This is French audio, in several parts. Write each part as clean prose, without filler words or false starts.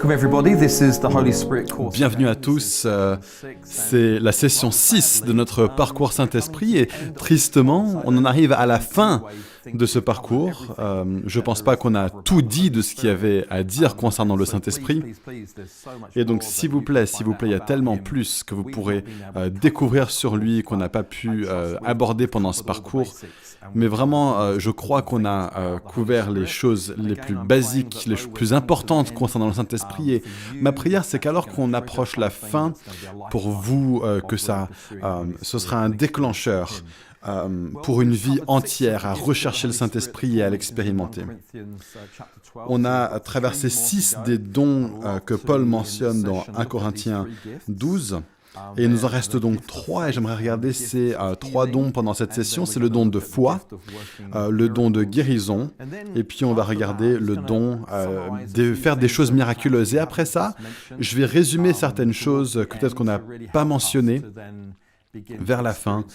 Welcome everybody, this is the Holy Spirit course. Bienvenue à tous, c'est la session 6 de notre parcours Saint-Esprit et tristement, on en arrive à la fin de ce parcours. Je ne pense pas qu'on a tout dit de ce qu'il y avait à dire concernant le Saint-Esprit. Et donc s'il vous plaît, il y a tellement plus que vous pourrez découvrir sur lui qu'on n'a pas pu aborder pendant ce parcours. Mais vraiment, je crois qu'on a couvert les choses les plus basiques, les plus importantes concernant le Saint-Esprit. Et ma prière, c'est qu'alors qu'on approche la fin, pour vous, que ce sera un déclencheur pour une vie entière à rechercher le Saint-Esprit et à l'expérimenter. On a traversé 6 des dons que Paul mentionne dans 1 Corinthiens 12. Et il nous en reste donc 3, et j'aimerais regarder ces 3 dons pendant cette session. C'est le don de foi, le don de guérison, et puis on va regarder le don de faire des choses miraculeuses. Et après ça, je vais résumer certaines choses que peut-être qu'on n'a pas mentionnées vers la fin,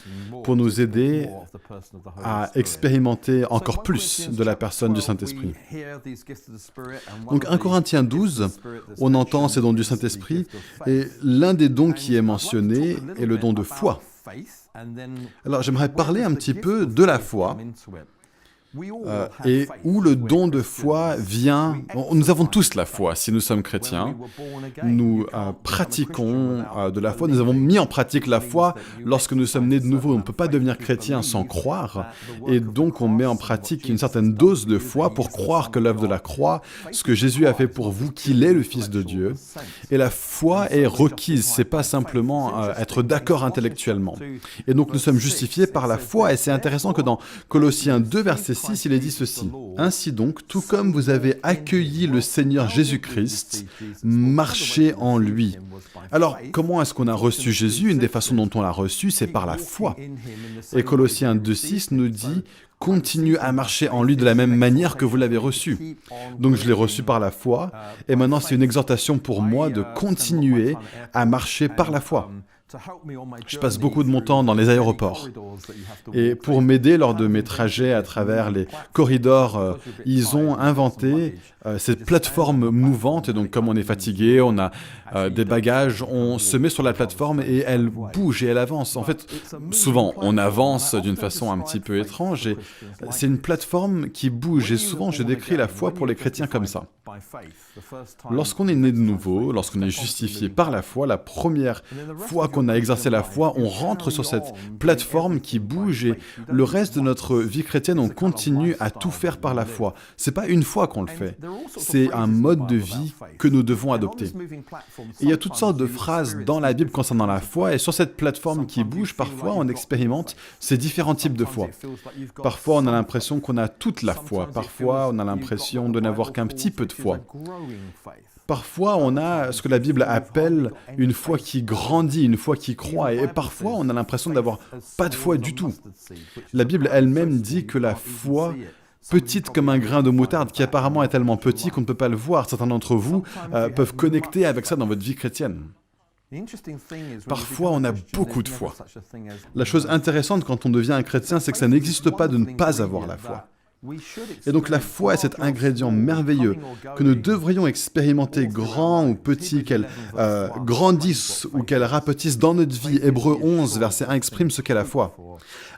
pour nous aider à expérimenter encore plus de la personne du Saint-Esprit. Donc 1 Corinthiens 12, on entend ces dons du Saint-Esprit, et l'un des dons qui est mentionné est le don de foi. Alors j'aimerais parler un petit peu de la foi, et où le don de foi vient. Nous avons tous la foi si nous sommes chrétiens. Nous pratiquons de la foi. Nous avons mis en pratique la foi lorsque nous sommes nés de nouveau. On ne peut pas devenir chrétien sans croire. Et donc on met en pratique une certaine dose de foi pour croire que l'œuvre de la croix, ce que Jésus a fait pour vous, qu'il est le Fils de Dieu. Et la foi est requise. C'est pas simplement être d'accord intellectuellement. Et donc nous sommes justifiés par la foi. Et c'est intéressant que dans Colossiens 2, verset 6, il est dit ceci. « Ainsi donc, tout comme vous avez accueilli le Seigneur Jésus-Christ, marchez en lui. » Alors, comment est-ce qu'on a reçu Jésus? Une des façons dont on l'a reçu, c'est par la foi. Et Colossiens 2, 6 nous dit « Continuez à marcher en lui de la même manière que vous l'avez reçu. » Donc, je l'ai reçu par la foi, et maintenant, c'est une exhortation pour moi de continuer à marcher par la foi. Je passe beaucoup de mon temps dans les aéroports. Et pour m'aider lors de mes trajets à travers les corridors, ils ont inventé cette plateforme mouvante. Et donc, comme on est fatigué, on a des bagages, on se met sur la plateforme et elle bouge et elle avance. En fait, souvent, on avance d'une façon un petit peu étrange. Et c'est une plateforme qui bouge. Et souvent, je décris la foi pour les chrétiens comme ça. Lorsqu'on est né de nouveau, lorsqu'on est justifié par la foi, la première fois qu'on a exercé la foi, on rentre sur cette plateforme qui bouge et le reste de notre vie chrétienne, on continue à tout faire par la foi. C'est pas une fois qu'on le fait, c'est un mode de vie que nous devons adopter. Et il y a toutes sortes de phrases dans la Bible concernant la foi et sur cette plateforme qui bouge, parfois on expérimente ces différents types de foi. Parfois on a l'impression qu'on a toute la foi, parfois on a l'impression de n'avoir qu'un petit peu de foi. Parfois, on a ce que la Bible appelle une foi qui grandit, une foi qui croît, et parfois, on a l'impression d'avoir pas de foi du tout. La Bible elle-même dit que la foi, petite comme un grain de moutarde, qui apparemment est tellement petit qu'on ne peut pas le voir, certains d'entre vous peuvent connecter avec ça dans votre vie chrétienne. Parfois, on a beaucoup de foi. La chose intéressante quand on devient un chrétien, c'est que ça n'existe pas de ne pas avoir la foi. Et donc la foi est cet ingrédient merveilleux que nous devrions expérimenter grand ou petit, qu'elle grandisse ou qu'elle rapetisse dans notre vie. Hébreux 11, verset 1 exprime ce qu'est la foi.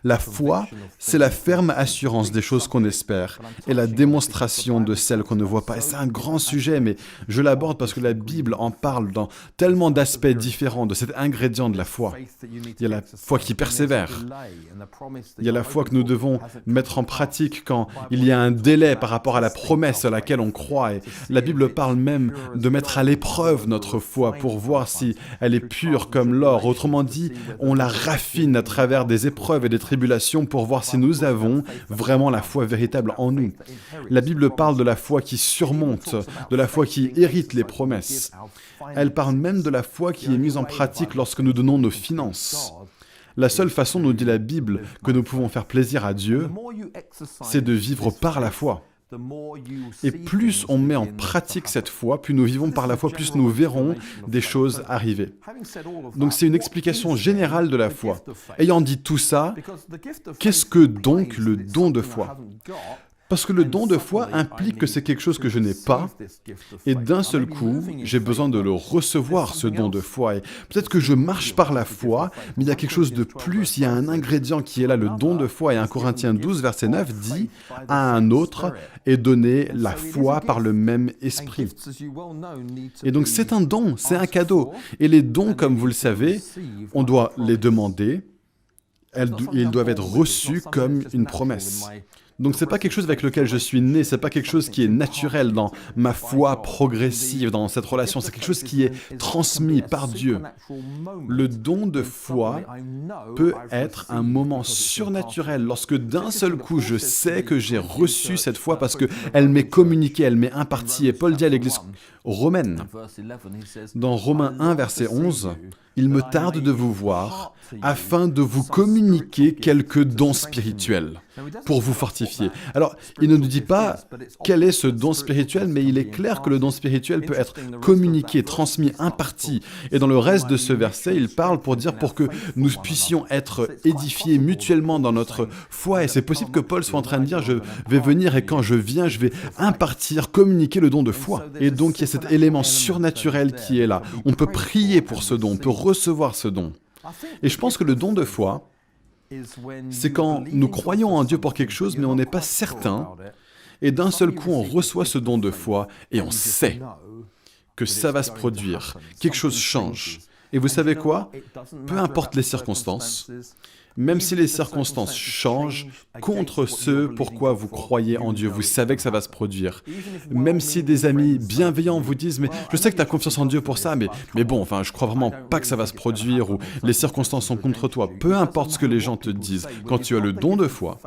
La foi, c'est la ferme assurance des choses qu'on espère et la démonstration de celles qu'on ne voit pas. Et c'est un grand sujet, mais je l'aborde parce que la Bible en parle dans tellement d'aspects différents de cet ingrédient de la foi. Il y a la foi qui persévère. Il y a la foi que nous devons mettre en pratique quand il y a un délai par rapport à la promesse à laquelle on croit. Et la Bible parle même de mettre à l'épreuve notre foi pour voir si elle est pure comme l'or. Autrement dit, on la raffine à travers des épreuves et des tribulations pour voir si nous avons vraiment la foi véritable en nous. La Bible parle de la foi qui surmonte, de la foi qui hérite les promesses. Elle parle même de la foi qui est mise en pratique lorsque nous donnons nos finances. La seule façon, nous dit la Bible, que nous pouvons faire plaisir à Dieu, c'est de vivre par la foi. Et plus on met en pratique cette foi, plus nous vivons par la foi, plus nous verrons des choses arriver. Donc c'est une explication générale de la foi. Ayant dit tout ça, qu'est-ce que donc le don de foi ? Parce que le don de foi implique que c'est quelque chose que je n'ai pas, et d'un seul coup, j'ai besoin de le recevoir, ce don de foi. Et peut-être que je marche par la foi, mais il y a quelque chose de plus, il y a un ingrédient qui est là, le don de foi. Et 1 Corinthiens 12, verset 9 dit « À un autre est donné la foi par le même esprit ». Et donc c'est un don, c'est un cadeau. Et les dons, comme vous le savez, on doit les demander, ils doivent être reçus comme une promesse. Donc c'est pas quelque chose avec lequel je suis né, c'est pas quelque chose qui est naturel dans ma foi progressive, dans cette relation, c'est quelque chose qui est transmis par Dieu. Le don de foi peut être un moment surnaturel lorsque d'un seul coup je sais que j'ai reçu cette foi parce qu'elle m'est communiquée, elle m'est impartie. Et Paul dit à l'église romaine, dans Romains 1, verset 11, « Il me tarde de vous voir afin de vous communiquer quelques dons spirituels pour vous fortifier. » Alors, il ne nous dit pas quel est ce don spirituel, mais il est clair que le don spirituel peut être communiqué, transmis, imparti. Et dans le reste de ce verset, il parle pour dire pour que nous puissions être édifiés mutuellement dans notre foi. Et c'est possible que Paul soit en train de dire, je vais venir et quand je viens, je vais impartir, communiquer le don de foi. Et donc, il y a cet élément surnaturel qui est là. On peut prier pour ce don, on peut recevoir ce don. Et je pense que le don de foi, c'est quand nous croyons en Dieu pour quelque chose, mais on n'est pas certain, et d'un seul coup, on reçoit ce don de foi, et on sait que ça va se produire, quelque chose change. Et vous savez quoi? Peu importe les circonstances, même si les circonstances changent contre ce pourquoi vous croyez en Dieu, vous savez que ça va se produire. Même si des amis bienveillants vous disent « mais je sais que tu as confiance en Dieu pour ça, mais bon, enfin, je crois vraiment pas que ça va se produire » ou « les circonstances sont contre toi », peu importe ce que les gens te disent, quand tu as le don de foi,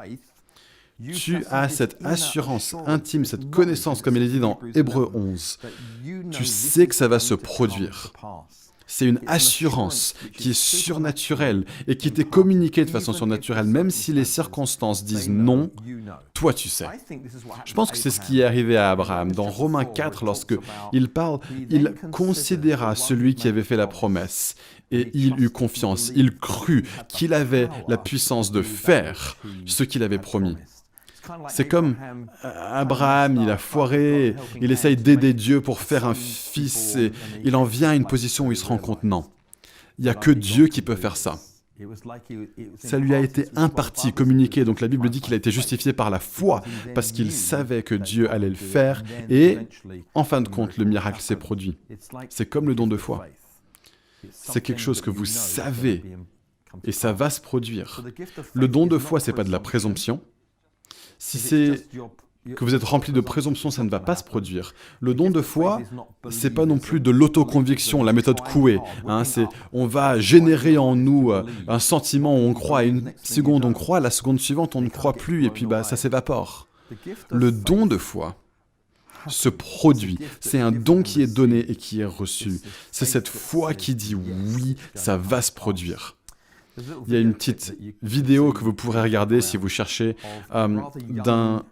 tu as cette assurance intime, cette connaissance, comme il est dit dans Hébreux 11, tu sais que ça va se produire. C'est une assurance qui est surnaturelle et qui t'est communiquée de façon surnaturelle. Même si les circonstances disent non, toi tu sais. Je pense que c'est ce qui est arrivé à Abraham. Dans Romains 4, lorsque il parle, il considéra celui qui avait fait la promesse et il eut confiance. Il crut qu'il avait la puissance de faire ce qu'il avait promis. C'est comme Abraham, il a foiré, il essaye d'aider Dieu pour faire un fils et il en vient à une position où il se rend compte, non, il n'y a que Dieu qui peut faire ça. Ça lui a été imparti, communiqué, donc la Bible dit qu'il a été justifié par la foi parce qu'il savait que Dieu allait le faire et en fin de compte, le miracle s'est produit. C'est comme le don de foi. C'est quelque chose que vous savez et ça va se produire. Le don de foi, ce n'est pas de la présomption. Si c'est que vous êtes rempli de présomption, ça ne va pas se produire. Le don de foi, c'est pas non plus de l'autoconviction, la méthode Coué. On va générer en nous un sentiment où on croit. À une seconde, on croit, la seconde suivante, on ne croit plus, et puis ça s'évapore. Le don de foi se produit. C'est un don qui est donné et qui est reçu. C'est cette foi qui dit oui, ça va se produire. Il y a une petite vidéo que vous pourrez regarder si vous cherchez d'un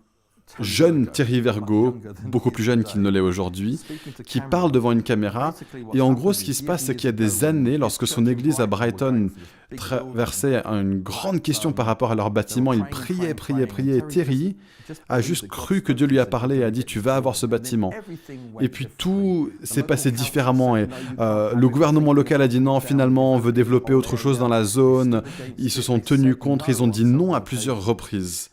jeune Thierry Vergaux, beaucoup plus jeune qu'il ne l'est aujourd'hui, qui parle devant une caméra. Et en gros, ce qui se passe, c'est qu'il y a des années, lorsque son église à Brighton traversait une grande question par rapport à leur bâtiment, il priait, et Thierry a juste cru que Dieu lui a parlé et a dit « tu vas avoir ce bâtiment ». Et puis tout s'est passé différemment et le gouvernement local a dit non, finalement on veut développer autre chose dans la zone, ils se sont tenus contre, ils ont dit non à plusieurs reprises.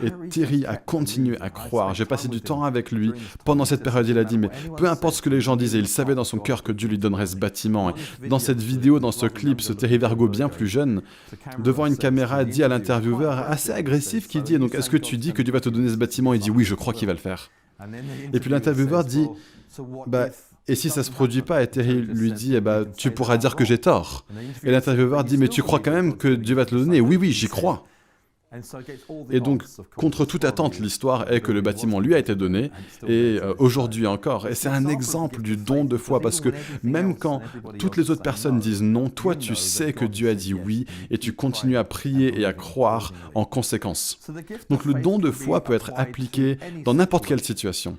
Et Thierry a continué à croire. J'ai passé du temps avec lui. Pendant cette période, il a dit, mais peu importe ce que les gens disaient, il savait dans son cœur que Dieu lui donnerait ce bâtiment. Et dans cette vidéo, dans ce clip, ce Thierry Vergaux bien plus jeune, devant une caméra, dit à l'intervieweur, assez agressif, qui dit, donc est-ce que tu dis que Dieu va te donner ce bâtiment? Il dit, oui, je crois qu'il va le faire. Et puis l'intervieweur dit, et si ça ne se produit pas? Et Thierry lui dit, tu pourras dire que j'ai tort. Et l'intervieweur dit, mais tu crois quand même que Dieu va te le donner? Oui, j'y crois. Et donc, contre toute attente, l'histoire est que le bâtiment lui a été donné, et aujourd'hui encore. Et c'est un exemple du don de foi, parce que même quand toutes les autres personnes disent non, toi tu sais que Dieu a dit oui, et tu continues à prier et à croire en conséquence. Donc le don de foi peut être appliqué dans n'importe quelle situation.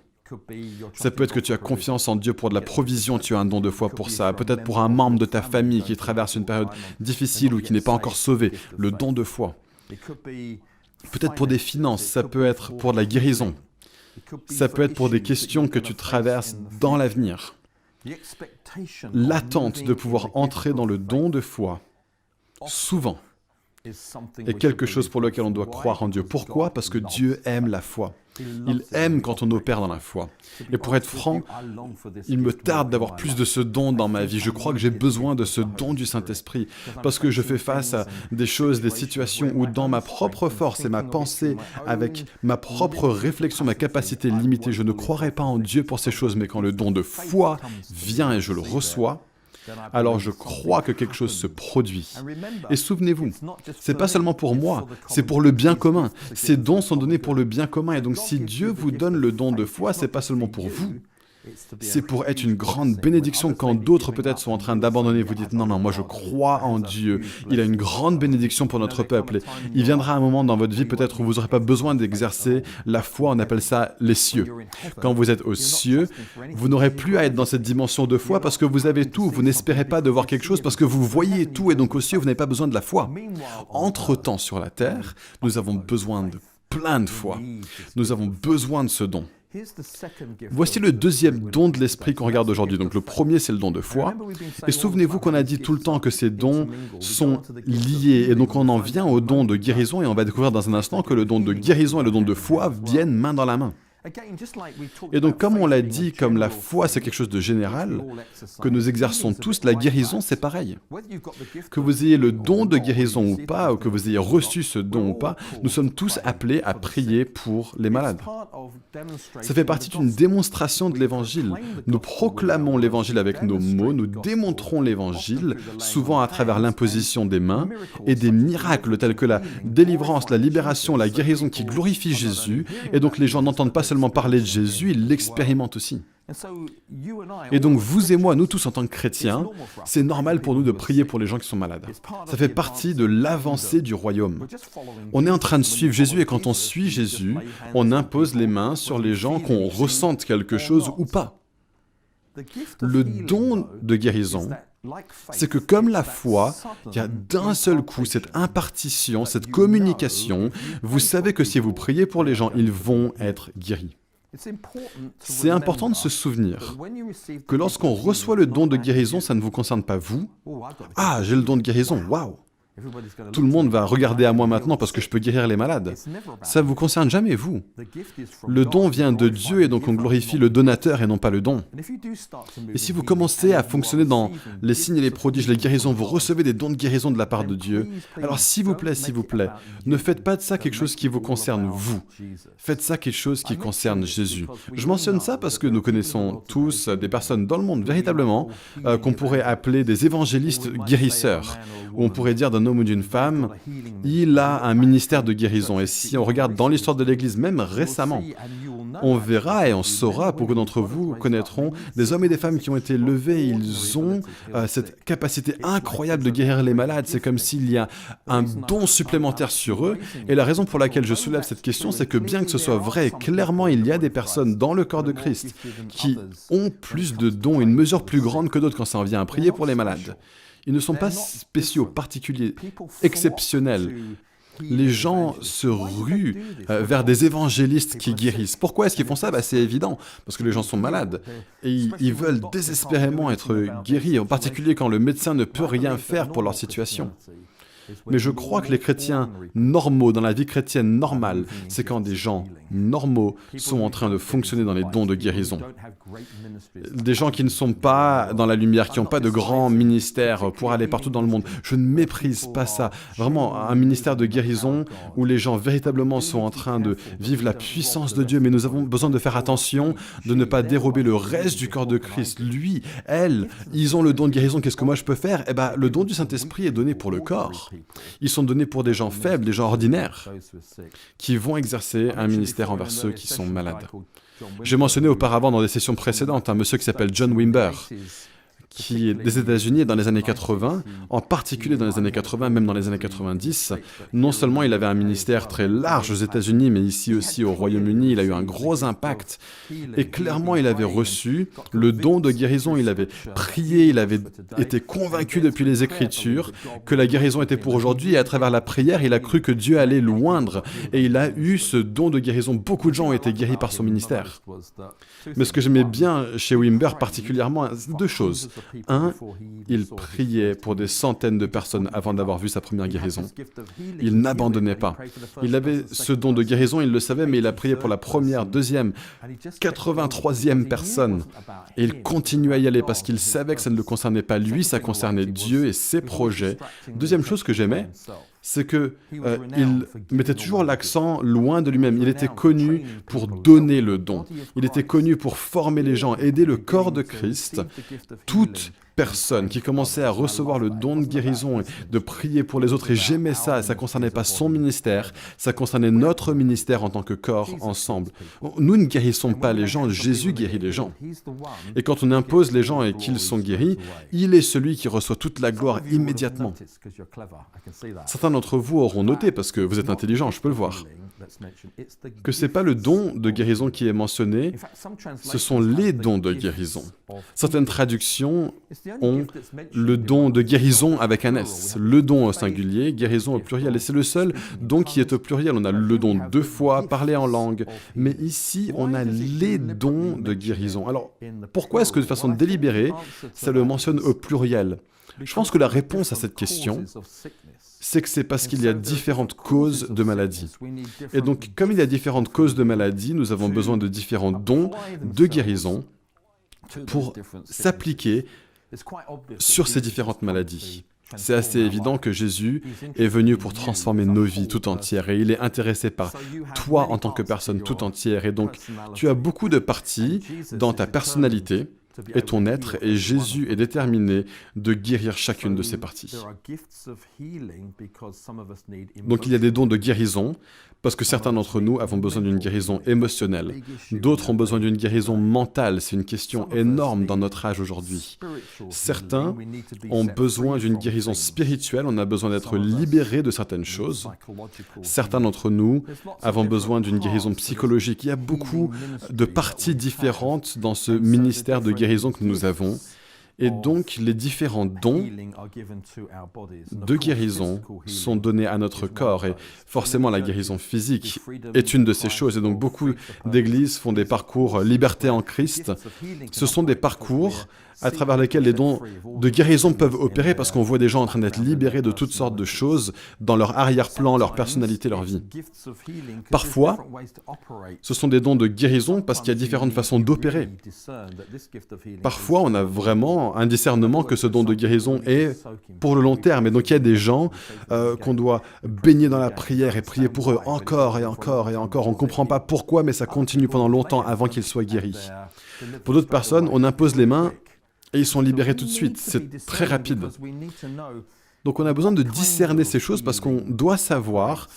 Ça peut être que tu as confiance en Dieu pour de la provision, tu as un don de foi pour ça. Peut-être pour un membre de ta famille qui traverse une période difficile ou qui n'est pas encore sauvé, le don de foi. peut-être pour des finances, ça peut être pour de la guérison, ça peut être pour des questions que tu traverses dans l'avenir. L'attente de pouvoir entrer dans le don de foi, souvent, est quelque chose pour lequel on doit croire en Dieu. Pourquoi? Parce que Dieu aime la foi. Il aime quand on opère dans la foi. Et pour être franc, il me tarde d'avoir plus de ce don dans ma vie. Je crois que j'ai besoin de ce don du Saint-Esprit parce que je fais face à des choses, des situations où dans ma propre force et ma pensée, avec ma propre réflexion, ma capacité limitée, je ne croirais pas en Dieu pour ces choses, mais quand le don de foi vient et je le reçois, alors je crois que quelque chose se produit. Et souvenez-vous, c'est pas seulement pour moi, c'est pour le bien commun. Ces dons sont donnés pour le bien commun. Et donc si Dieu vous donne le don de foi, c'est pas seulement pour vous. C'est pour être une grande bénédiction quand d'autres peut-être sont en train d'abandonner. Vous dites, non, moi je crois en Dieu. Il a une grande bénédiction pour notre peuple. Et il viendra un moment dans votre vie peut-être où vous n'aurez pas besoin d'exercer la foi, on appelle ça les cieux. Quand vous êtes aux cieux, vous n'aurez plus à être dans cette dimension de foi parce que vous avez tout. Vous n'espérez pas de voir quelque chose parce que vous voyez tout et donc aux cieux, vous n'avez pas besoin de la foi. Entre-temps sur la terre, nous avons besoin de plein de foi. Nous avons besoin de ce don. Voici le deuxième don de l'Esprit qu'on regarde aujourd'hui. Donc le premier, c'est le don de foi. Et souvenez-vous qu'on a dit tout le temps que ces dons sont liés. Et donc on en vient au don de guérison et on va découvrir dans un instant que le don de guérison et le don de foi viennent main dans la main. Et donc, comme on l'a dit, comme la foi, c'est quelque chose de général, que nous exerçons tous, la guérison, c'est pareil. Que vous ayez le don de guérison ou pas, ou que vous ayez reçu ce don ou pas, nous sommes tous appelés à prier pour les malades. Ça fait partie d'une démonstration de l'Évangile. Nous proclamons l'Évangile avec nos mots, nous démontrons l'Évangile, souvent à travers l'imposition des mains, et des miracles tels que la délivrance, la libération, la guérison qui glorifient Jésus, et donc les gens n'entendent pas seulement parler de Jésus, ils l'expérimentent aussi. Et donc vous et moi, nous tous en tant que chrétiens, c'est normal pour nous de prier pour les gens qui sont malades. Ça fait partie de l'avancée du royaume. On est en train de suivre Jésus et quand on suit Jésus, on impose les mains sur les gens qu'on ressente quelque chose ou pas. Le don de guérison, c'est que comme la foi, il y a d'un seul coup cette impartition, cette communication, vous savez que si vous priez pour les gens, ils vont être guéris. C'est important de se souvenir que lorsqu'on reçoit le don de guérison, ça ne vous concerne pas vous. Ah, j'ai le don de guérison, waouh! Tout le monde va regarder à moi maintenant parce que je peux guérir les malades. Ça ne vous concerne jamais, vous. Le don vient de Dieu et donc on glorifie le donateur et non pas le don. Et si vous commencez à fonctionner dans les signes et les prodiges, les guérisons, vous recevez des dons de guérison de la part de Dieu, alors s'il vous plaît, ne faites pas de ça quelque chose qui vous concerne vous. Faites ça quelque chose qui concerne Jésus. Je mentionne ça parce que nous connaissons tous des personnes dans le monde, véritablement, qu'on pourrait appeler des évangélistes guérisseurs, où on pourrait dire d'un homme ou d'une femme, il a un ministère de guérison. Et si on regarde dans l'histoire de l'Église, même récemment, on verra et on saura, beaucoup d'entre vous connaîtront, des hommes et des femmes qui ont été levés, ils ont cette capacité incroyable de guérir les malades. C'est comme s'il y a un don supplémentaire sur eux. Et la raison pour laquelle je soulève cette question, c'est que bien que ce soit vrai, clairement, il y a des personnes dans le corps de Christ qui ont plus de dons, une mesure plus grande que d'autres quand ça en vient à prier pour les malades. Ils ne sont pas spéciaux, particuliers, exceptionnels. Les gens se ruent vers des évangélistes qui guérissent. Pourquoi est-ce qu'ils font ça? C'est évident, parce que les gens sont malades. Et ils veulent désespérément être guéris, en particulier quand le médecin ne peut rien faire pour leur situation. Mais je crois que les chrétiens normaux, dans la vie chrétienne normale, c'est quand des gens normaux sont en train de fonctionner dans les dons de guérison. Des gens qui ne sont pas dans la lumière, qui n'ont pas de grands ministères pour aller partout dans le monde. Je ne méprise pas ça. Vraiment, un ministère de guérison où les gens véritablement sont en train de vivre la puissance de Dieu, mais nous avons besoin de faire attention, de ne pas dérober le reste du corps de Christ. Lui, elle, ils ont le don de guérison. Qu'est-ce que moi je peux faire? Le don du Saint-Esprit est donné pour le corps. Ils sont donnés pour des gens faibles, des gens ordinaires, qui vont exercer un ministère envers ceux qui sont malades. J'ai mentionné auparavant dans des sessions précédentes un monsieur qui s'appelle John Wimber, des États-Unis dans les années 80, en particulier dans les années 80, même dans les années 90. Non seulement il avait un ministère très large aux États-Unis, mais ici aussi au Royaume-Uni, il a eu un gros impact. Et clairement, il avait reçu le don de guérison. Il avait prié, il avait été convaincu depuis les Écritures que la guérison était pour aujourd'hui. Et à travers la prière, il a cru que Dieu allait l'oindre. Et il a eu ce don de guérison. Beaucoup de gens ont été guéris par son ministère. Mais ce que j'aimais bien chez Wimber particulièrement, c'est deux choses. Un, il priait pour des centaines de personnes avant d'avoir vu sa première guérison. Il n'abandonnait pas. Il avait ce don de guérison, il le savait, mais il a prié pour la première, deuxième, 83e personne. Et il continuait à y aller parce qu'il savait que ça ne le concernait pas lui, ça concernait Dieu et ses projets. Deuxième chose que j'aimais, c'est qu'il mettait toujours l'accent loin de lui-même. Il était connu pour donner le don. Il était connu pour former les gens, aider le corps de Christ. Toute personne qui commençait à recevoir le don de guérison et de prier pour les autres, et j'aimais ça, ça ne concernait pas son ministère, ça concernait notre ministère en tant que corps ensemble. Nous ne guérissons pas les gens, Jésus guérit les gens. Et quand on impose les gens et qu'ils sont guéris, il est celui qui reçoit toute la gloire immédiatement. Certains d'entre vous auront noté, parce que vous êtes intelligents, je peux le voir, que ce n'est pas le don de guérison qui est mentionné, ce sont les dons de guérison. Certaines traductions ont le don de guérison avec un S, le don au singulier, guérison au pluriel, et c'est le seul don qui est au pluriel. On a le don 2 fois, parler en langue, mais ici on a les dons de guérison. Alors pourquoi est-ce que de façon délibérée, ça le mentionne au pluriel? Je pense que la réponse à cette question, c'est que c'est parce qu'il y a différentes causes de maladie. Et donc, comme il y a différentes causes de maladie, nous avons besoin de différents dons de guérison pour s'appliquer sur ces différentes maladies. C'est assez évident que Jésus est venu pour transformer nos vies tout entières et il est intéressé par toi en tant que personne tout entière. Et donc, tu as beaucoup de parties dans ta personnalité et ton être, et Jésus est déterminé de guérir chacune de ces parties. Donc il y a des dons de guérison, parce que certains d'entre nous avons besoin d'une guérison émotionnelle. D'autres ont besoin d'une guérison mentale, c'est une question énorme dans notre âge aujourd'hui. Certains ont besoin d'une guérison spirituelle, on a besoin d'être libérés de certaines choses. Certains d'entre nous avons besoin d'une guérison psychologique. Il y a beaucoup de parties différentes dans ce ministère de guérison que nous avons. Et donc, les différents dons de guérison sont donnés à notre corps. Et forcément, la guérison physique est une de ces choses. Et donc, beaucoup d'églises font des parcours liberté en Christ. Ce sont des parcours à travers lesquels les dons de guérison peuvent opérer parce qu'on voit des gens en train d'être libérés de toutes sortes de choses dans leur arrière-plan, leur personnalité, leur vie. Parfois, ce sont des dons de guérison parce qu'il y a différentes façons d'opérer. Parfois, on a vraiment un discernement que ce don de guérison est pour le long terme. Et donc, il y a des gens qu'on doit baigner dans la prière et prier pour eux encore et encore et encore. On ne comprend pas pourquoi, mais ça continue pendant longtemps avant qu'ils soient guéris. Pour d'autres personnes, on impose les mains et ils sont libérés tout de suite. C'est très rapide. Donc on a besoin de discerner ces choses parce qu'on doit savoir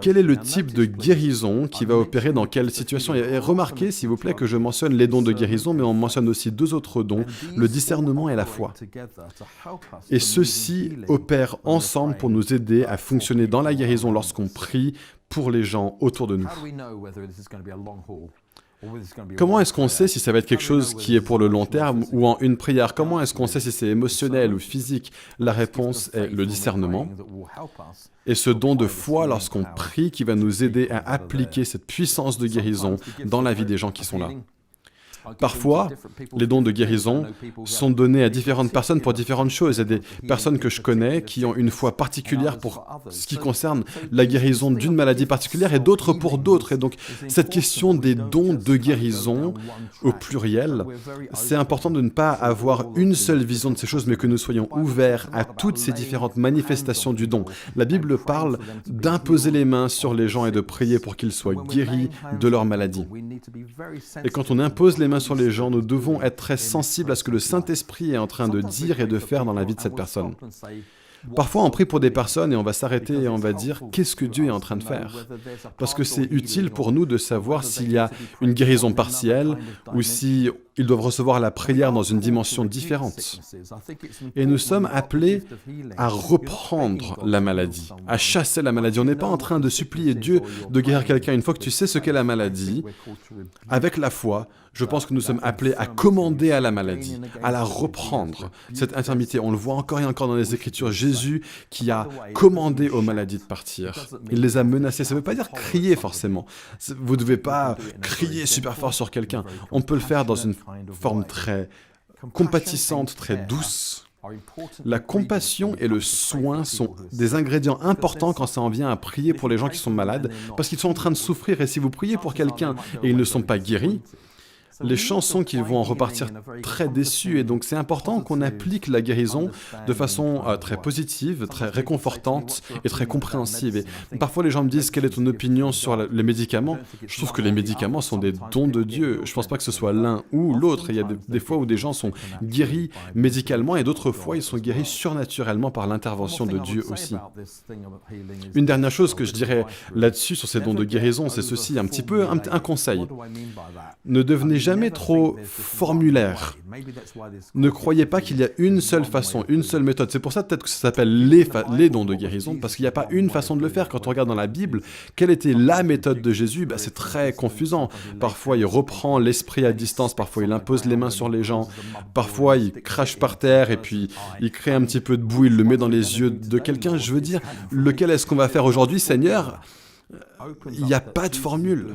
quel est le type de guérison qui va opérer dans quelle situation. Et remarquez, s'il vous plaît, que je mentionne les dons de guérison, mais on mentionne aussi 2 autres dons, le discernement et la foi. Et ceux-ci opèrent ensemble pour nous aider à fonctionner dans la guérison lorsqu'on prie pour les gens autour de nous. Comment est-ce qu'on sait si ça va être quelque chose qui est pour le long terme ou en une prière? Comment est-ce qu'on sait si c'est émotionnel ou physique? La réponse est le discernement et ce don de foi lorsqu'on prie qui va nous aider à appliquer cette puissance de guérison dans la vie des gens qui sont là. Parfois, les dons de guérison sont donnés à différentes personnes pour différentes choses. Il y a des personnes que je connais qui ont une foi particulière pour ce qui concerne la guérison d'une maladie particulière et d'autres pour d'autres. Et donc, cette question des dons de guérison au pluriel, c'est important de ne pas avoir une seule vision de ces choses, mais que nous soyons ouverts à toutes ces différentes manifestations du don. La Bible parle d'imposer les mains sur les gens et de prier pour qu'ils soient guéris de leur maladie. Et quand on impose les mains sur les gens, nous devons être très sensibles à ce que le Saint-Esprit est en train de dire et de faire dans la vie de cette personne. Parfois, on prie pour des personnes et on va s'arrêter et on va dire « Qu'est-ce que Dieu est en train de faire ?» Parce que c'est utile pour nous de savoir s'il y a une guérison partielle ou si ils doivent recevoir la prière dans une dimension différente. Et nous sommes appelés à reprendre la maladie, à chasser la maladie. On n'est pas en train de supplier Dieu de guérir quelqu'un. Une fois que tu sais ce qu'est la maladie, avec la foi, je pense que nous sommes appelés à commander à la maladie, à la reprendre. Cette infirmité, on le voit encore et encore dans les Écritures. Jésus qui a commandé aux maladies de partir. Il les a menacées. Ça ne veut pas dire crier forcément. Vous ne devez pas crier super fort sur quelqu'un. On peut le faire dans une forme très compatissante, très douce. La compassion et le soin sont des ingrédients importants quand ça en vient à prier pour les gens qui sont malades, parce qu'ils sont en train de souffrir, et si vous priez pour quelqu'un et ils ne sont pas guéris, les chances sont qu'ils vont en repartir très déçus, et donc c'est important qu'on applique la guérison de façon très positive, très réconfortante et très compréhensive. Et parfois les gens me disent « Quelle est ton opinion sur les médicaments ?» Je trouve que les médicaments sont des dons de Dieu. Je ne pense pas que ce soit l'un ou l'autre. Il y a des fois où des gens sont guéris médicalement et d'autres fois ils sont guéris surnaturellement par l'intervention de Dieu aussi. Une dernière chose que je dirais là-dessus, sur ces dons de guérison, c'est ceci, un petit peu un conseil. Ne devenez jamais trop formulaire. Ne croyez pas qu'il y a une seule façon, une seule méthode. C'est pour ça peut-être que ça s'appelle les dons de guérison, parce qu'il n'y a pas une façon de le faire. Quand on regarde dans la Bible, quelle était la méthode de Jésus? C'est très confusant. Parfois, il reprend l'esprit à distance, parfois il impose les mains sur les gens, parfois il crache par terre et puis il crée un petit peu de boue, il le met dans les yeux de quelqu'un. Je veux dire, lequel est-ce qu'on va faire aujourd'hui, Seigneur? Il n'y a pas de formule.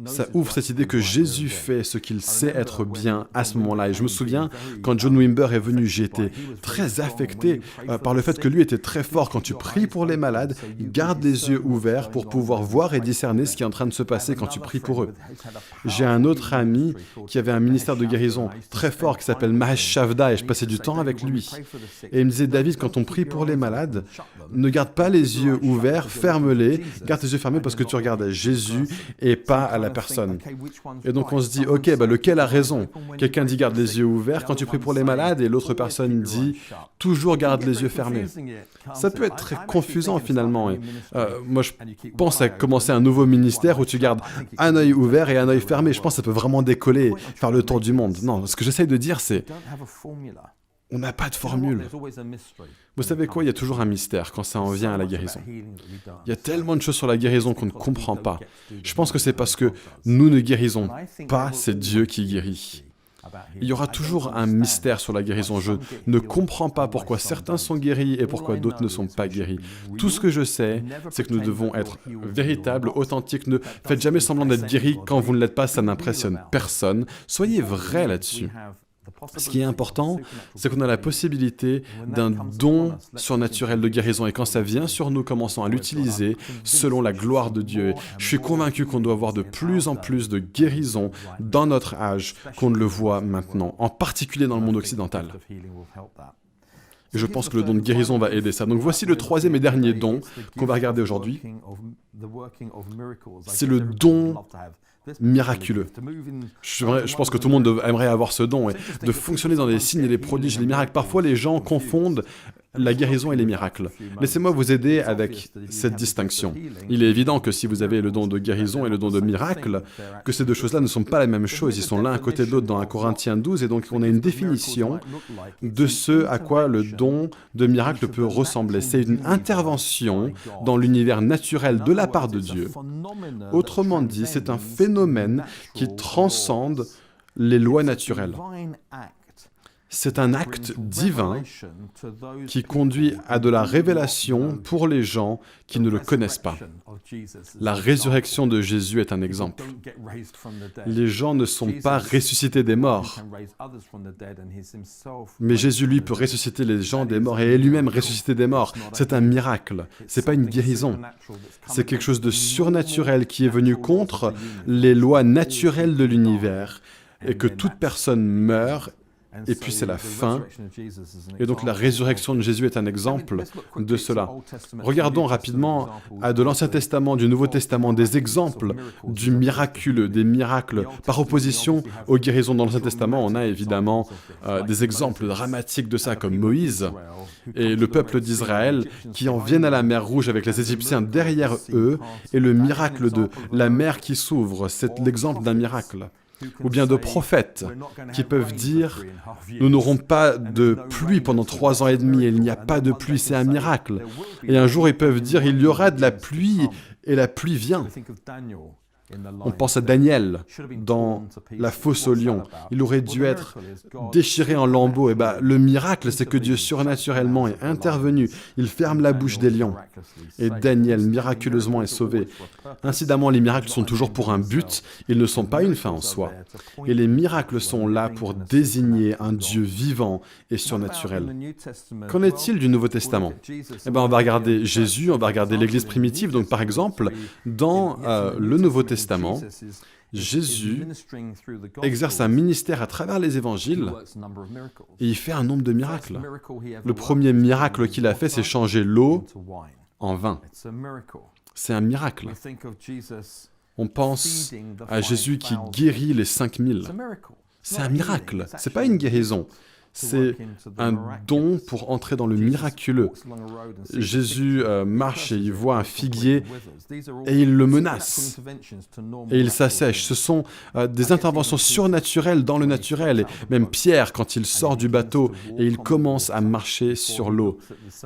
Ça ouvre cette idée que Jésus fait ce qu'il sait être bien à ce moment-là. Et je me souviens, quand John Wimber est venu, j'ai été très affecté par le fait que lui était très fort. Quand tu pries pour les malades, garde les yeux ouverts pour pouvoir voir et discerner ce qui est en train de se passer quand tu pries pour eux. J'ai un autre ami qui avait un ministère de guérison très fort qui s'appelle Mahesh Chavda et je passais du temps avec lui. Et il me disait, David, quand on prie pour les malades, ne garde pas les yeux ouverts, ferme-les, garde tes yeux fermés parce que tu regardes à Jésus et pas à la personne. Et donc on se dit, ok, lequel a raison? Quelqu'un dit garde les yeux ouverts quand tu pries pour les malades et l'autre personne dit toujours garde les yeux fermés. Ça peut être très confusant finalement. Et, moi je pense à commencer un nouveau ministère où tu gardes un œil ouvert et un œil fermé. Je pense que ça peut vraiment décoller, faire le tour du monde. Non, ce que j'essaye de dire c'est on n'a pas de formule. Vous savez quoi? Il y a toujours un mystère quand ça en vient à la guérison. Il y a tellement de choses sur la guérison qu'on ne comprend pas. Je pense que c'est parce que nous ne guérisons pas, c'est Dieu qui guérit. Il y aura toujours un mystère sur la guérison. Je ne comprends pas pourquoi certains sont guéris et pourquoi d'autres ne sont pas guéris. Tout ce que je sais, c'est que nous devons être véritables, authentiques. Ne faites jamais semblant d'être guéris quand vous ne l'êtes pas, ça n'impressionne personne. Soyez vrais là-dessus. Ce qui est important, c'est qu'on a la possibilité d'un don surnaturel de guérison. Et quand ça vient sur nous, commençons à l'utiliser selon la gloire de Dieu. Je suis convaincu qu'on doit avoir de plus en plus de guérisons dans notre âge qu'on ne le voit maintenant, en particulier dans le monde occidental. Et je pense que le don de guérison va aider ça. Donc voici le troisième et dernier don qu'on va regarder aujourd'hui. C'est le don miraculeux. Je pense que tout le monde aimerait avoir ce don, et de fonctionner dans les signes et les prodiges, les miracles. Parfois, les gens confondent la guérison et les miracles. Laissez-moi vous aider avec cette distinction. Il est évident que si vous avez le don de guérison et le don de miracle, que ces deux choses-là ne sont pas la même chose. Ils sont l'un à côté de l'autre dans 1 Corinthiens 12, et donc on a une définition de ce à quoi le don de miracle peut ressembler. C'est une intervention dans l'univers naturel de la part de Dieu. Autrement dit, c'est un phénomène qui transcende les lois naturelles. C'est un acte divin qui conduit à de la révélation pour les gens qui ne le connaissent pas. La résurrection de Jésus est un exemple. Les gens ne sont pas ressuscités des morts, mais Jésus, lui, peut ressusciter les gens des morts et est lui-même ressuscité des morts. C'est un miracle, ce n'est pas une guérison. C'est quelque chose de surnaturel qui est venu contre les lois naturelles de l'univers et que toute personne meurt. Et puis c'est la fin, et donc la résurrection de Jésus est un exemple de cela. Regardons rapidement de l'Ancien Testament, du Nouveau Testament, des exemples du miraculeux, des miracles. Par opposition aux guérisons dans l'Ancien Testament, on a évidemment des exemples dramatiques de ça, comme Moïse et le peuple d'Israël qui en viennent à la mer Rouge avec les Égyptiens derrière eux, et le miracle de la mer qui s'ouvre, c'est l'exemple d'un miracle. ou bien de prophètes qui peuvent dire « Nous n'aurons pas de pluie pendant 3 ans et demi, et il n'y a pas de pluie, c'est un miracle. » Et un jour, ils peuvent dire « Il y aura de la pluie, et la pluie vient. » On pense à Daniel dans la fosse aux lions. Il aurait dû être déchiré en lambeaux. Et le miracle, c'est que Dieu surnaturellement est intervenu. Il ferme la bouche des lions. Et Daniel, miraculeusement, est sauvé. Incidemment, les miracles sont toujours pour un but. Ils ne sont pas une fin en soi. Et les miracles sont là pour désigner un Dieu vivant et surnaturel. Qu'en est-il du Nouveau Testament ? On va regarder Jésus, on va regarder l'Église primitive. Donc, par exemple, dans le Nouveau Testament, Jésus exerce un ministère à travers les évangiles et il fait un nombre de miracles. Le premier miracle qu'il a fait, c'est changer l'eau en vin. C'est un miracle. On pense à Jésus qui guérit les 5000. C'est un miracle, ce n'est pas une guérison. C'est un don pour entrer dans le miraculeux. Jésus marche et il voit un figuier et il le menace. Et il s'assèche. Ce sont des interventions surnaturelles dans le naturel. Et même Pierre, quand il sort du bateau et il commence à marcher sur l'eau,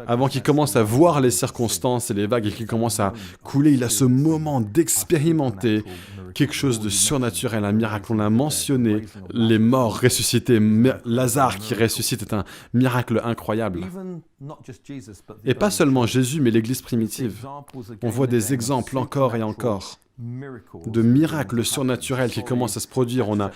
avant qu'il commence à voir les circonstances et les vagues et qu'il commence à couler, il a ce moment d'expérimenter quelque chose de surnaturel, un miracle. On l'a mentionné, les morts ressuscités, Lazare qui ressuscite est un miracle incroyable. Et pas seulement Jésus, mais l'Église primitive. On voit des exemples encore et encore de miracles surnaturels qui commencent à se produire. On a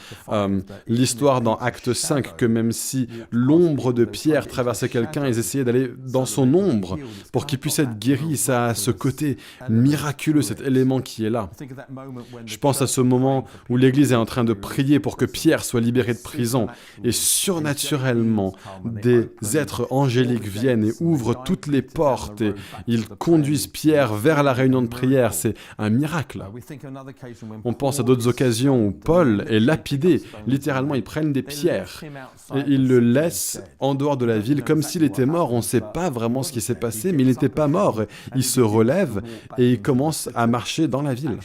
l'histoire dans Acte 5 que même si l'ombre de Pierre traversait quelqu'un, ils essayaient d'aller dans son ombre pour qu'il puisse être guéri. Ça a ce côté miraculeux, cet élément qui est là. Je pense à ce moment où l'Église est en train de prier pour que Pierre soit libéré de prison et surnaturellement des êtres angéliques viennent et ouvrent toutes les portes et ils conduisent Pierre vers la réunion de prière. C'est un miracle. On pense à d'autres occasions où Paul est lapidé. Littéralement, ils prennent des pierres et ils le laissent en dehors de la ville comme s'il était mort. On ne sait pas vraiment ce qui s'est passé, mais il n'était pas mort. Il se relève et il commence à marcher dans la ville.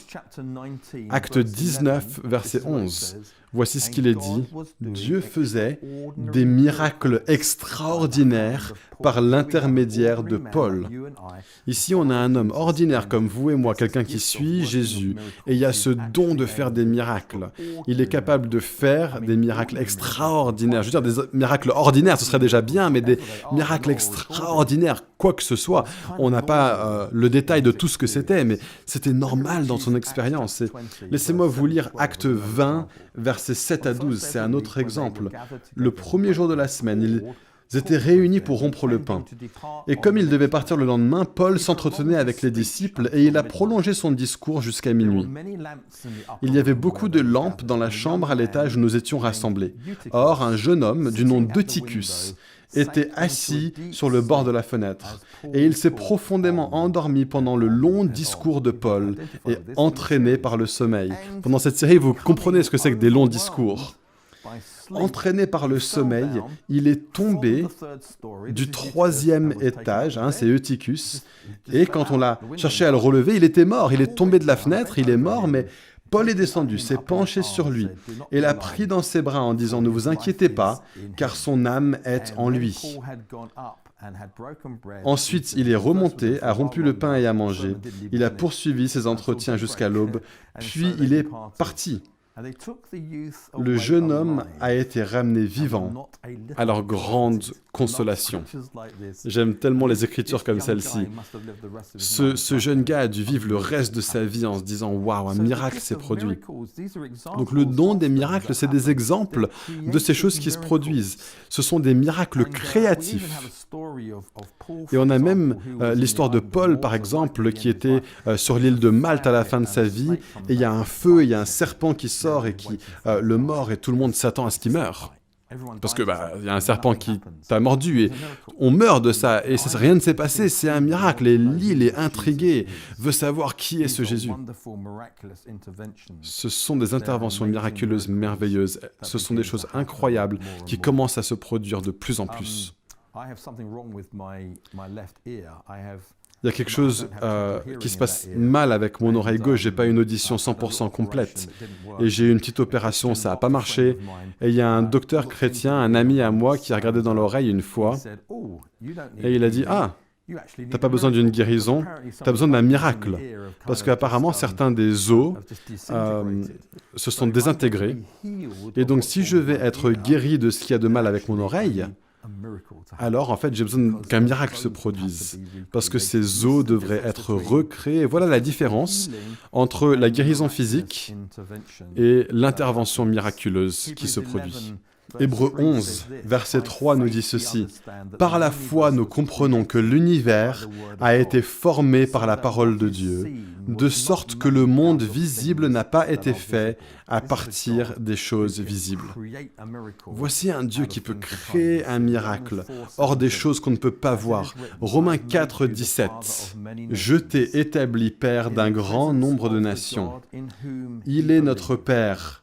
Acte 19, verset 11. Voici ce qu'il est dit. Dieu faisait des miracles extraordinaires par l'intermédiaire de Paul. Ici, on a un homme ordinaire comme vous et moi, quelqu'un qui suit Jésus, et il a ce don de faire des miracles. Il est capable de faire des miracles extraordinaires. Je veux dire, des miracles ordinaires, ce serait déjà bien, mais des miracles extraordinaires, quoi que ce soit. On n'a pas le détail de tout ce que c'était, mais c'était normal dans son expérience. Et laissez-moi vous lire Acte 20, versets 7 à 12. C'est un autre exemple. Le premier jour de la semaine, ils étaient réunis pour rompre le pain. Et comme ils devaient partir le lendemain, Paul s'entretenait avec les disciples et il a prolongé son discours jusqu'à minuit. Il y avait beaucoup de lampes dans la chambre à l'étage où nous étions rassemblés. Or, un jeune homme du nom d'Eutychus était assis sur le bord de la fenêtre, et il s'est profondément endormi pendant le long discours de Paul et entraîné par le sommeil. Pendant cette série, vous comprenez ce que c'est que des longs discours. Entraîné par le sommeil, il est tombé du 3e étage, c'est Eutychus, et quand on l'a cherché à le relever, il était mort. Il est tombé de la fenêtre, il est mort, mais Paul est descendu, s'est penché sur lui et l'a pris dans ses bras en disant « Ne vous inquiétez pas, car son âme est en lui. » Ensuite, il est remonté, a rompu le pain et a mangé. Il a poursuivi ses entretiens jusqu'à l'aube, puis il est parti. Le jeune homme a été ramené vivant à leur grande consolation. J'aime tellement les écritures comme celle-ci. Ce jeune gars a dû vivre le reste de sa vie en se disant « Waouh, un miracle s'est produit ». Donc le don des miracles, c'est des exemples de ces choses qui se produisent. Ce sont des miracles créatifs. Et on a même l'histoire de Paul, par exemple, qui était sur l'île de Malte à la fin de sa vie, et il y a un feu, il y a un serpent qui sort et qui le mord, et tout le monde s'attend à ce qu'il meure. Parce que y a un serpent qui t'a mordu et on meurt de ça et rien ne s'est passé, c'est un miracle et l'île est intriguée, veut savoir qui est ce Jésus. Ce sont des interventions miraculeuses, merveilleuses, ce sont des choses incroyables qui commencent à se produire de plus en plus. il y a quelque chose qui se passe mal avec mon oreille gauche, j'ai pas une audition 100% complète. Et j'ai eu une petite opération, ça n'a pas marché. Et il y a un docteur chrétien, un ami à moi, qui a regardé dans l'oreille une fois, et il a dit « Ah, t'as pas besoin d'une guérison, t'as besoin d'un miracle. » Parce qu'apparemment, certains des os se sont désintégrés. Et donc, si je vais être guéri de ce qu'il y a de mal avec mon oreille, alors en fait, j'ai besoin qu'un miracle se produise. Parce que ces os devraient être recréés. Et voilà la différence entre la guérison physique et l'intervention miraculeuse qui se produit. Hébreux 11, verset 3 nous dit ceci. « Par la foi, nous comprenons que l'univers a été formé par la parole de Dieu, de sorte que le monde visible n'a pas été fait à partir des choses visibles. » Voici un Dieu qui peut créer un miracle hors des choses qu'on ne peut pas voir. Romains 4, 17. « Je t'ai établi Père d'un grand nombre de nations. Il est notre Père. »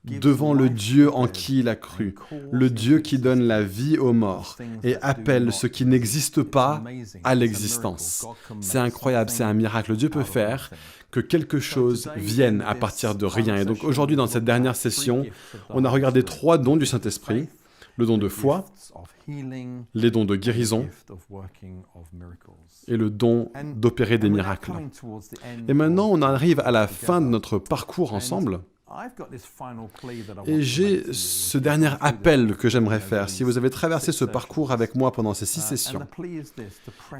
Devant le Dieu en qui il a cru, le Dieu qui donne la vie aux morts et appelle ce qui n'existe pas à l'existence. C'est incroyable, c'est un miracle. Dieu peut faire que quelque chose vienne à partir de rien. Et donc aujourd'hui, dans cette dernière session, on a regardé 3 dons du Saint-Esprit, le don de foi, les dons de guérison et le don d'opérer des miracles. Et maintenant, on arrive à la fin de notre parcours ensemble. Et j'ai ce dernier appel que j'aimerais faire, si vous avez traversé ce parcours avec moi pendant ces 6 sessions.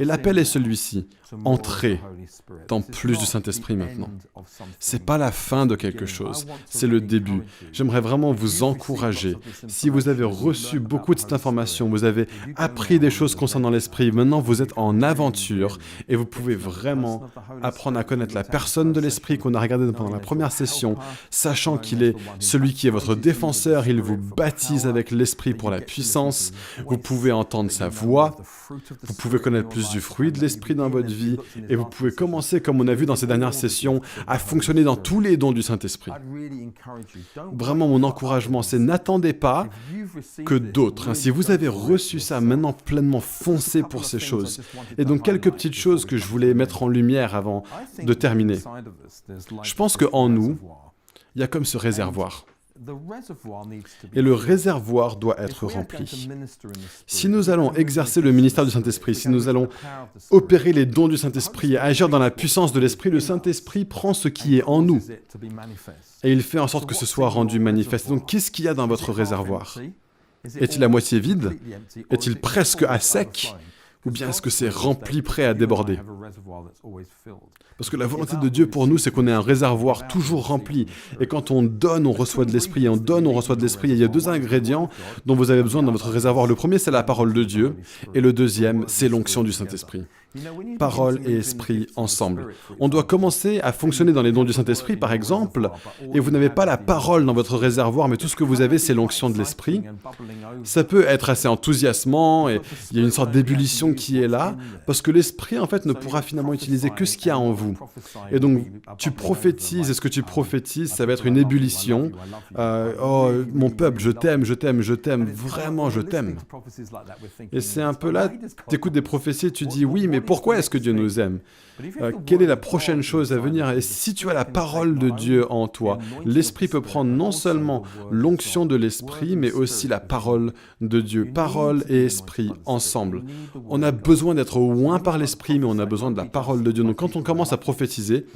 Et l'appel est celui-ci, entrez dans plus du Saint-Esprit maintenant. C'est pas la fin de quelque chose, c'est le début. J'aimerais vraiment vous encourager. Si vous avez reçu beaucoup de cette information, vous avez appris des choses concernant l'Esprit, maintenant vous êtes en aventure et vous pouvez vraiment apprendre à connaître la personne de l'Esprit qu'on a regardé pendant la première session, sachant qu'il est celui qui est votre défenseur, il vous baptise avec l'Esprit pour la puissance, vous pouvez entendre sa voix, vous pouvez connaître plus du fruit de l'Esprit dans votre vie, et vous pouvez commencer, comme on a vu dans ces dernières sessions, à fonctionner dans tous les dons du Saint-Esprit. Vraiment, mon encouragement, c'est n'attendez pas que d'autres. Si vous avez reçu ça, maintenant pleinement foncez pour ces choses. Et donc, quelques petites choses que je voulais mettre en lumière avant de terminer. Je pense qu'en nous, il y a comme ce réservoir. Et le réservoir doit être rempli. Si nous allons exercer le ministère du Saint-Esprit, si nous allons opérer les dons du Saint-Esprit et agir dans la puissance de l'Esprit, le Saint-Esprit prend ce qui est en nous et il fait en sorte que ce soit rendu manifeste. Donc, qu'est-ce qu'il y a dans votre réservoir? Est-il à moitié vide? Est-il presque à sec? Ou bien est-ce que c'est rempli, prêt à déborder? Parce que la volonté de Dieu pour nous, c'est qu'on ait un réservoir toujours rempli. Et quand on donne, on reçoit de l'Esprit. Et on donne, on reçoit de l'Esprit. Et il y a 2 ingrédients dont vous avez besoin dans votre réservoir. Le premier, c'est la parole de Dieu. Et le deuxième, c'est l'onction du Saint-Esprit. Parole et esprit ensemble. On doit commencer à fonctionner dans les dons du Saint-Esprit, par exemple, et vous n'avez pas la parole dans votre réservoir, mais tout ce que vous avez, c'est l'onction de l'Esprit. Ça peut être assez enthousiasmant, et il y a une sorte d'ébullition qui est là, parce que l'Esprit, en fait, ne pourra finalement utiliser que ce qu'il y a en vous. Et donc, tu prophétises, et ce que tu prophétises, ça va être une ébullition. Oh, mon peuple, je t'aime, je t'aime, je t'aime, vraiment, je t'aime. Et c'est un peu là, tu écoutes des prophéties, tu dis, oui, mais pourquoi est-ce que Dieu nous aime? Quelle est la prochaine chose à venir? Et si tu as la parole de Dieu en toi, l'Esprit peut prendre non seulement l'onction de l'Esprit, mais aussi la parole de Dieu. Parole et Esprit ensemble. On a besoin d'être oint par l'Esprit, mais on a besoin de la parole de Dieu. Donc quand on commence à prophétiser,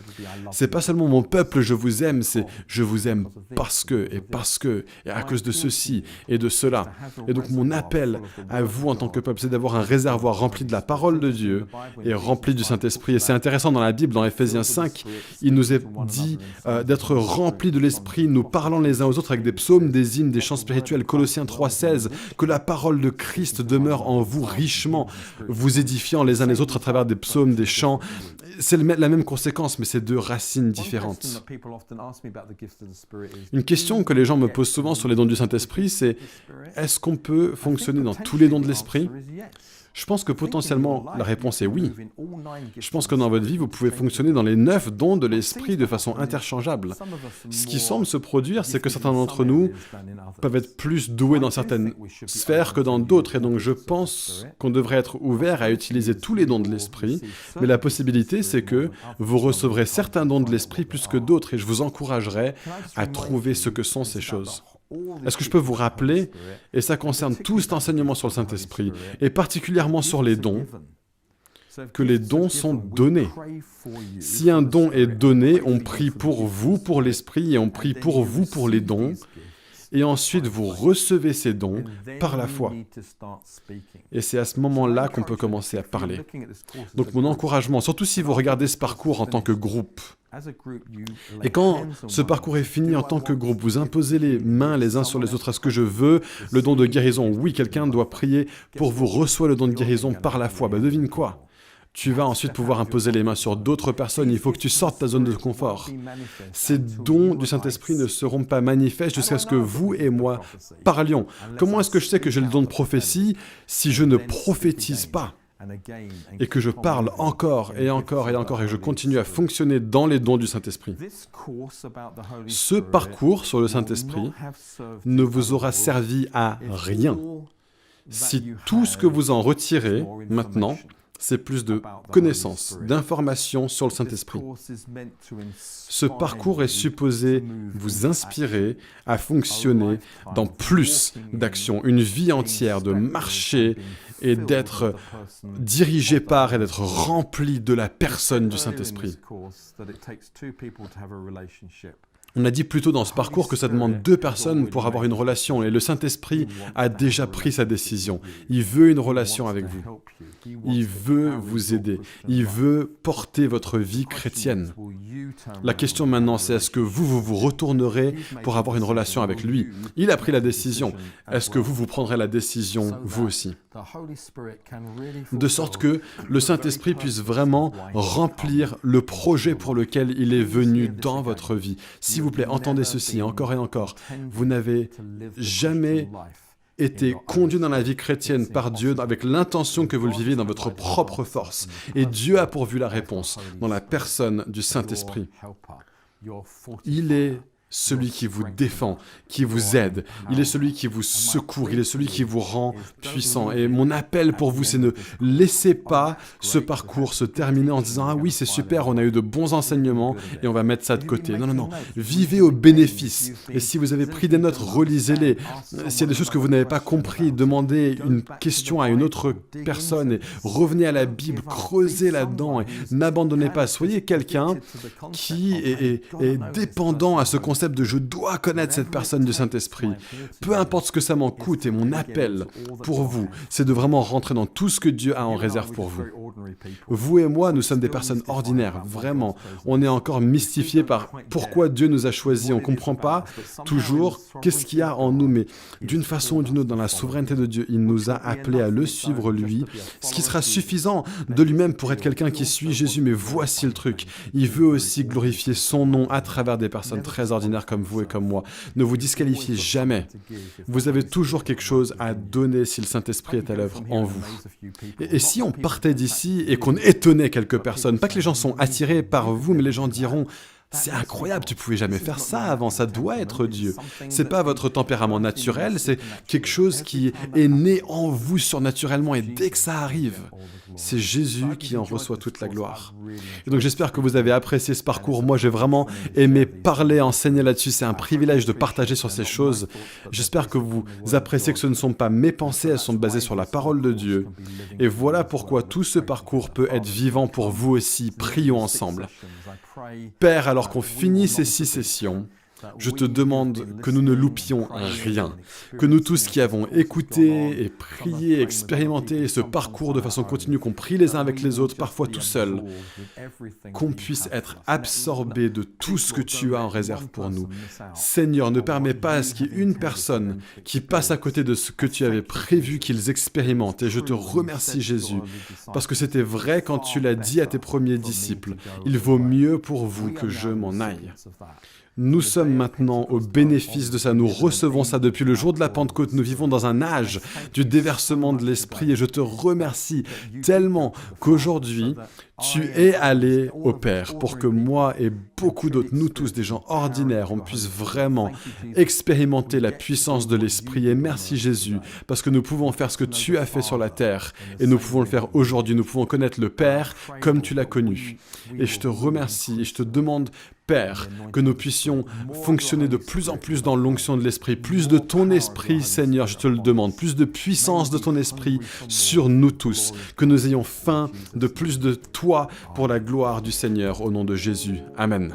c'est pas seulement mon peuple, je vous aime, c'est je vous aime parce que, et à cause de ceci et de cela. Et donc mon appel à vous en tant que peuple, c'est d'avoir un réservoir rempli de la parole de Dieu et rempli du Saint-Esprit. Et c'est intéressant dans la Bible, dans Éphésiens 5, il nous est dit d'être remplis de l'Esprit, nous parlant les uns aux autres avec des psaumes, des hymnes, des chants spirituels. Colossiens 3,16, que la parole de Christ demeure en vous richement, vous édifiant les uns les autres à travers des psaumes, des chants. C'est la même conséquence, mais c'est 2 racines différentes. Une question que les gens me posent souvent sur les dons du Saint-Esprit, c'est est-ce qu'on peut fonctionner dans tous les dons de l'Esprit? Je pense que potentiellement, la réponse est oui. Je pense que dans votre vie, vous pouvez fonctionner dans les 9 dons de l'esprit de façon interchangeable. Ce qui semble se produire, c'est que certains d'entre nous peuvent être plus doués dans certaines sphères que dans d'autres, et donc je pense qu'on devrait être ouvert à utiliser tous les dons de l'esprit, mais la possibilité, c'est que vous recevrez certains dons de l'esprit plus que d'autres, et je vous encouragerai à trouver ce que sont ces choses. Est-ce que je peux vous rappeler, et ça concerne tout cet enseignement sur le Saint-Esprit, et particulièrement sur les dons, que les dons sont donnés. Si un don est donné, on prie pour vous, pour l'Esprit, et on prie pour vous, pour les dons, et ensuite vous recevez ces dons par la foi. Et c'est à ce moment-là qu'on peut commencer à parler. Donc mon encouragement, surtout si vous regardez ce parcours en tant que groupe, et quand ce parcours est fini en tant que groupe, vous imposez les mains les uns sur les autres. Est-ce que je veux le don de guérison? Oui, quelqu'un doit prier pour vous, reçoit le don de guérison par la foi. Devine quoi? Tu vas ensuite pouvoir imposer les mains sur d'autres personnes. Il faut que tu sortes ta zone de confort. Ces dons du Saint-Esprit ne seront pas manifestes jusqu'à ce que vous et moi parlions. Comment est-ce que je sais que j'ai le don de prophétie si je ne prophétise pas? Et que je parle encore et encore et encore et je continue à fonctionner dans les dons du Saint-Esprit. Ce parcours sur le Saint-Esprit ne vous aura servi à rien si tout ce que vous en retirez maintenant, c'est plus de connaissances, d'informations sur le Saint-Esprit. Ce parcours est supposé vous inspirer à fonctionner dans plus d'actions, une vie entière, de marcher et d'être dirigé par et d'être rempli de la personne du Saint-Esprit. On a dit plus tôt dans ce parcours que ça demande 2 personnes pour avoir une relation, et le Saint-Esprit a déjà pris sa décision. Il veut une relation avec vous. Il veut vous aider. Il veut porter votre vie chrétienne. La question maintenant, c'est est-ce que vous retournerez pour avoir une relation avec lui? Il a pris la décision. Est-ce que vous prendrez la décision, vous aussi? De sorte que le Saint-Esprit puisse vraiment remplir le projet pour lequel il est venu dans votre vie. S'il vous plaît, entendez ceci encore et encore. Vous n'avez jamais été conduit dans la vie chrétienne par Dieu avec l'intention que vous le viviez dans votre propre force. Et Dieu a pourvu la réponse dans la personne du Saint-Esprit. Il est celui qui vous défend, qui vous aide. Il est celui qui vous secourt. Il est celui qui vous rend puissant. Et mon appel pour vous, c'est ne laissez pas ce parcours se terminer en disant « Ah oui, c'est super, on a eu de bons enseignements et on va mettre ça de côté. » Non, non, non. Vivez au bénéfice. Et si vous avez pris des notes, relisez-les. S'il y a des choses que vous n'avez pas compris, demandez une question à une autre personne et revenez à la Bible, creusez là-dedans et n'abandonnez pas. Soyez quelqu'un qui est dépendant à ce concept de « je dois connaître cette personne du Saint-Esprit ». Peu importe ce que ça m'en coûte, et mon appel pour vous, c'est de vraiment rentrer dans tout ce que Dieu a en réserve pour vous. Vous et moi, nous sommes des personnes ordinaires, vraiment. On est encore mystifiés par pourquoi Dieu nous a choisis. On ne comprend pas toujours qu'est-ce qu'il y a en nous, mais d'une façon ou d'une autre, dans la souveraineté de Dieu, il nous a appelés à le suivre lui, ce qui sera suffisant de lui-même pour être quelqu'un qui suit Jésus. Mais voici le truc, il veut aussi glorifier son nom à travers des personnes très ordinaires comme vous et comme moi. Ne vous disqualifiez jamais. Vous avez toujours quelque chose à donner si le Saint-Esprit est à l'œuvre en vous. Et si on partait d'ici et qu'on étonnait quelques personnes, pas que les gens sont attirés par vous, mais les gens diront « C'est incroyable, tu pouvais jamais faire ça avant, ça doit être Dieu. » C'est pas votre tempérament naturel, c'est quelque chose qui est né en vous surnaturellement, et dès que ça arrive, c'est Jésus qui en reçoit toute la gloire. Et donc j'espère que vous avez apprécié ce parcours. Moi, j'ai vraiment aimé parler, enseigner là-dessus. C'est un privilège de partager sur ces choses. J'espère que vous appréciez que ce ne sont pas mes pensées, elles sont basées sur la parole de Dieu. Et voilà pourquoi tout ce parcours peut être vivant pour vous aussi. Prions ensemble. Père, alors qu'on finit ces 6 sessions, je te demande que nous ne loupions rien, que nous tous qui avons écouté et prié, expérimenté ce parcours de façon continue, qu'on prie les uns avec les autres, parfois tout seul, qu'on puisse être absorbés de tout ce que tu as en réserve pour nous. Seigneur, ne permets pas à ce qu'il y ait une personne qui passe à côté de ce que tu avais prévu qu'ils expérimentent. Et je te remercie, Jésus, parce que c'était vrai quand tu l'as dit à tes premiers disciples. Il vaut mieux pour vous que je m'en aille. Nous sommes maintenant au bénéfice de ça, nous recevons ça depuis le jour de la Pentecôte, nous vivons dans un âge du déversement de l'Esprit et je te remercie tellement qu'aujourd'hui, tu es allé au Père pour que moi et beaucoup d'autres, nous tous, des gens ordinaires, on puisse vraiment expérimenter la puissance de l'Esprit. Et merci Jésus, parce que nous pouvons faire ce que tu as fait sur la terre et nous pouvons le faire aujourd'hui. Nous pouvons connaître le Père comme tu l'as connu. Et je te remercie et je te demande, Père, que nous puissions fonctionner de plus en plus dans l'onction de l'Esprit, plus de ton Esprit, Seigneur, je te le demande, plus de puissance de ton Esprit sur nous tous, que nous ayons faim de plus de toi pour la gloire du Seigneur, au nom de Jésus. Amen.